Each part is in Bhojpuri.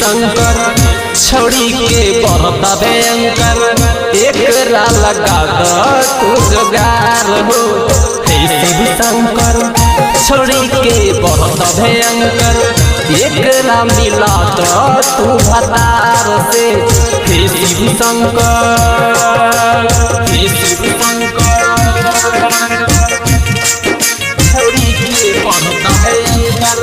शंकर छोड़ी के बढ़ता भयंकर एकरा लगा दो तू जुगार हो। हे शिव शंकर छोड़ी के बढ़ता भयंकर एकरा मिला दो तू भतार से। हे शिव शंकर हे शिव शंकर छोड़ी के बढ़ता भयंकर।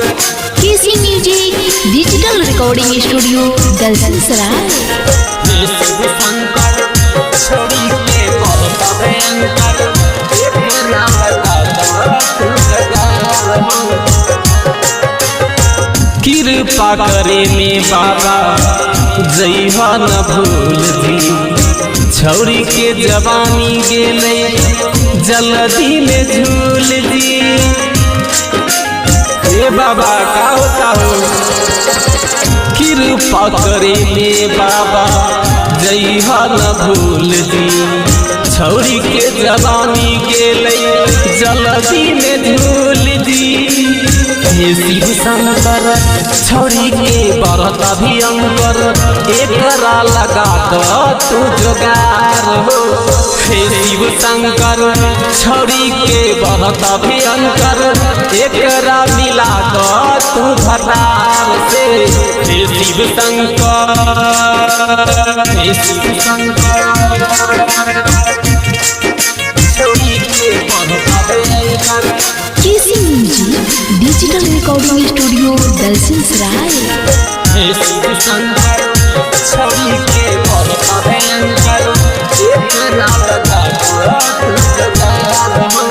KC music digital recording studio Dalsingh Sarai. हे शिव शंकर छोड़ी के बढ़ता भयंकर एकरा लगा दो तू जुगार हो। कृपा करे में बाबा जइहा न भूल जी छौरी के जवानी गेले जल्दी में झूल जी। हे बाबा का होता हो कृपा करे में बाबा जइहा न भूल जी छौरी के जवानी गेले जल्दी में झूल जी। हे शिव शंकर छोड़ी के बढ़ता भयंकर एकरा लगा दो तू जुगार हो। हे शिव शंकर छोड़ी के बढ़ता भयंकर एकरा मिला दो तू भतार से। हे शिव शंकर हे शिव शंकर छोड़ी के बढ़ता भयंकर। KC music digital recording studio Dalsingh Sarai. हे शिव शंकर छोड़ी के बढ़ता भयंकर एकरा लगा दो तू जुगार हो।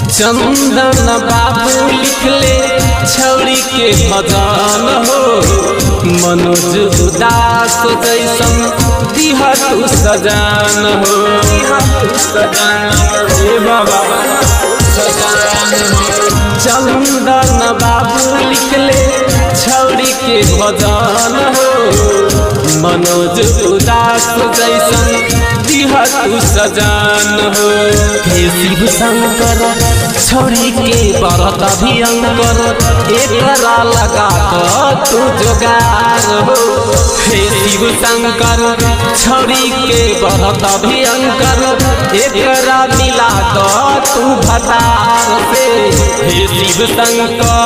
चंदन बाबू लिखले छौड़ी के भजन हो मनोज उदास जैसन दिहा तू सजान हो। हे बाबा चंदन बाबू लिखले छौड़ी के भजन हो मनोज उदास जैसन दिहा तू सजान हो। हे शिव शंकर छोड़ी के बढ़ता भयंकर एकरा लगा दो तू जुगार हो। हे शिव शंकर छोड़ी के बढ़ता भयंकर एकरा मिला दो तू भतार से। हे शिव शंकर